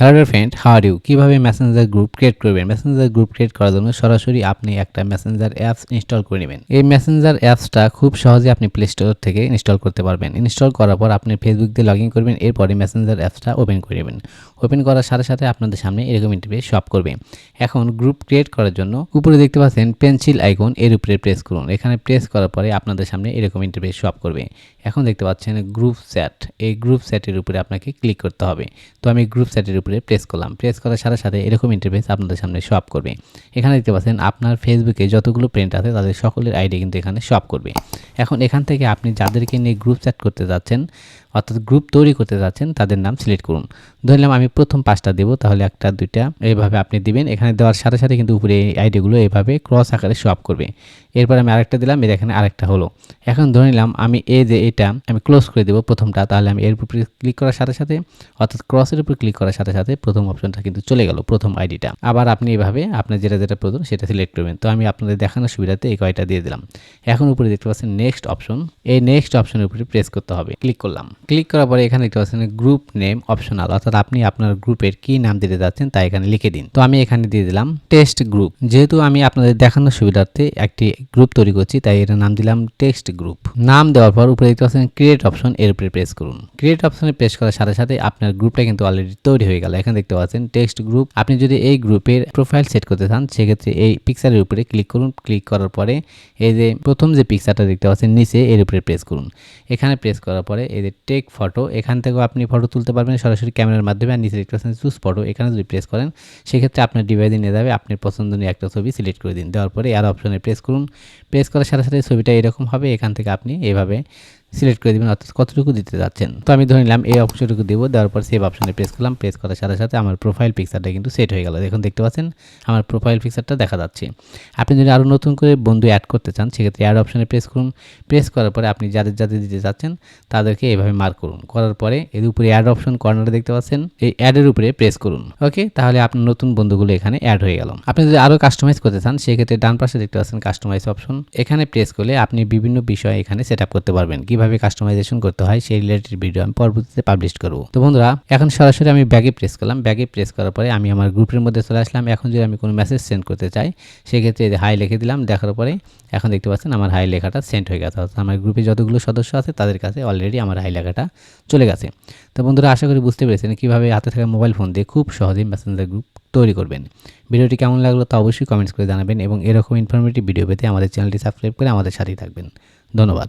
Hello friend, how are you? কিভাবে messenger group create করবেন? Messenger group create করার জন্য সরাসরি আপনি একটা মেসেঞ্জার অ্যাপস ইনস্টল করে নেবেন। এই মেসেঞ্জার অ্যাপসটা খুব সহজে আপনি প্লে স্টোর থেকে ইনস্টল করতে পারবেন। ইনস্টল করার পর আপনি ফেসবুক দিয়ে লগ ইন করবেন, এরপরে মেসেঞ্জার অ্যাপসটা ওপেন করে নেবেন। ওপেন করার সাথে সাথে আপনাদের সামনে এরকম ইন্টারফেস শো আপ করবে। এখন গ্রুপ ক্রিয়েট করার জন্য উপরে দেখতে পাচ্ছেন পেন্সিল আইকন, এর উপরে প্রেস করুন। এখানে প্রেস করার পরে আপনাদের সামনে এরকম ইন্টারফেস শো আপ করবে। এখন দেখতে পাচ্ছেন গ্রুপ চ্যাট, এই গ্রুপ চ্যাটের উপরে আপনাকে ক্লিক করতে হবে। তো আমি গ্রুপ চ্যাটের উপরে প্রেস করলাম। প্রেস করার সাথে সাথে এরকম ইন্টারফেস আপনাদের সামনে শো আপ করবে। এখানে দেখতে পাচ্ছেন আপনার ফেসবুকে যতগুলো ফ্রেন্ড আছে তাদের সকলের আইডি কিন্তু এখানে শো আপ করবে। এখন এখান থেকে আপনি যাদেরকে নিয়ে গ্রুপ চ্যাট করতে যাচ্ছেন অর্থাৎ গ্রুপ তৈরি করতে যাচ্ছেন তাদের নাম সিলেক্ট করুন। ধরলাম আমি প্রথম 5টা দেব, তাহলে 1টা 2টা এইভাবে আপনি দিবেন। এখানে দেওয়ার সাথে সাথে কিন্তু উপরে এই আইডিগুলো এইভাবে ক্রস আকারে শো আপ করবে। এরপর আমি আরেকটা দিলাম, এর এখানে আরেকটা হলো। এখন ধরে নিলাম আমি এই যে এটা আমি ক্লোজ করে দেব প্রথমটা, তাহলে আমি এর উপরে ক্লিক করার সাথে সাথে অর্থাৎ ক্রসের উপর ক্লিক করার সাথে সাথে প্রথম অপশনটা কিন্তু চলে গেল, প্রথম আইডিটা। আবার আপনি এভাবে আপনার যেটা যেটা প্রয়োজন সেটা সিলেক্ট করবেন। তো আমি আপনাদের দেখানোর সুবিধাতে এই কয়টা দিয়ে দিলাম। এখন উপরে দেখতে পাচ্ছেন নেক্সট অপশন, এই নেক্সট অপশনের উপরে প্রেস করতে হবে। ক্লিক করলাম। ক্লিক করার পরে এখানে দেখতে পাচ্ছেন গ্রুপ নেম অপশনাল, অর্থাৎ আপনি আপনার গ্রুপের কি নাম দিতে যাচ্ছেন তা এখানে লিখে দিন। তো আমি এখানে দিয়ে দিলাম টেক্সট গ্রুপ। যেহেতু আমি আপনাদের দেখানোর সুবিধার্থে একটি গ্রুপ তৈরি করছি তাই এর নাম দিলাম টেক্সট গ্রুপ। নাম দেওয়ার পর উপরে দেখতে পাচ্ছেন ক্রিয়েট অপশন, এর উপরে প্রেস করুন। ক্রিয়েট অপশনে প্রেস করার সাথে সাথে আপনার গ্রুপটা কিন্তু অলরেডি তৈরি হয়ে গেল। এখানে দেখতে পাচ্ছেন টেক্সট গ্রুপ। আপনি যদি এই গ্রুপের প্রোফাইল সেট করতে চান সেক্ষেত্রে এই পিকচারের উপরে ক্লিক করুন। ক্লিক করার পরে এই যে প্রথম যে পিকচারটা দেখতে পাচ্ছেন নিচে, এর উপরে প্রেস করুন। এখানে প্রেস করার পরে এই যে টেক ফটো, এখান থেকেও আপনি ফটো তুলতে পারবেন সরাসরি ক্যামেরার মাধ্যমে। আর নিচে দেখতে পাচ্ছেন চুজ ফটো, এখানে যদি প্রেস করেন সেক্ষেত্রে আপনার ডিভাইসে নিয়ে যাবে। আপনার পছন্দনীয় একটা ছবি সিলেক্ট করে দিন। দেওয়ার পরে আর অপশনে প্রেস করুন। প্রেস করার সাথে সাথে ছবিটা এরকম হবে। এখান থেকে আপনি এভাবে সিলেক্ট করে দেবেন অর্থাৎ কতটুকু দিতে যাচ্ছেন। তো আমি ধরে নিলাম এই অপশনটুকু দেবো। দেওয়ার পর সেভ অপশনে প্রেস করলাম। প্রেস করার সাথে সাথে আমার প্রোফাইল পিকচারটা কিন্তু সেট হয়ে গেল। দেখুন দেখতে পাচ্ছেন আমার প্রোফাইল পিকচারটা দেখা যাচ্ছে। আপনি যদি আরও নতুন করে বন্ধু অ্যাড করতে চান সেক্ষেত্রে অ্যাড অপশনে প্রেস করুন। প্রেস করার পরে আপনি যাদের যাদের দিতে চাচ্ছেন তাদেরকে এভাবে মার্ক করুন। করার পরে এর উপরে অ্যাড অপশন কর্নারে দেখতে পাচ্ছেন, এই অ্যাডের উপরে প্রেস করুন। ওকে, তাহলে আপনার নতুন বন্ধুগুলো এখানে অ্যাড হয়ে গেল। আপনি যদি আরও কাস্টমাইজ করতে চান সেক্ষেত্রে ডান পাশে দেখতে পাচ্ছেন কাস্টমাইজ অপশন, এখানে প্রেস করলে আপনি বিভিন্ন বিষয় এখানে সেট আপ করতে পারবেন। কিভাবে কাস্টমাইজেশন করতে হয় সেই রিলেটেড ভিডিও আমি পরবর্তীতে পাবলিশ করব। তো বন্ধুরা, এখন সরাসরি আমি ব্যাগে প্রেস করলাম। ব্যাগে প্রেস করার পরে আমি আমার গ্রুপের মধ্যে চলে আসলাম। এখন যদি আমি কোনো মেসেজ সেন্ড করতে চাই সেক্ষেত্রে হাই লিখে দিলাম। দেখার পরে এখন দেখতে পাচ্ছেন আমার হাই লেখাটা সেন্ড হয়ে গেছে। অর্থাৎ আমার গ্রুপে যতগুলো সদস্য আছে তাদের কাছে অলরেডি আমার হাই লেখাটা চলে গেছে। তো বন্ধুরা, আশা করি বুঝতে পেরেছেন কীভাবে হাতে থাকা মোবাইল ফোন দিয়ে খুব সহজেই মেসেঞ্জার গ্রুপ তৈরি করবেন। ভিডিওটি কেমন লাগলো তা অবশ্যই কমেন্টস করে জানাবেন এবং এরকম ইনফরমেটিভ ভিডিও পেতে আমাদের চ্যানেলটি সাবস্ক্রাইব করে আমাদের সাথেই থাকবেন। ধন্যবাদ।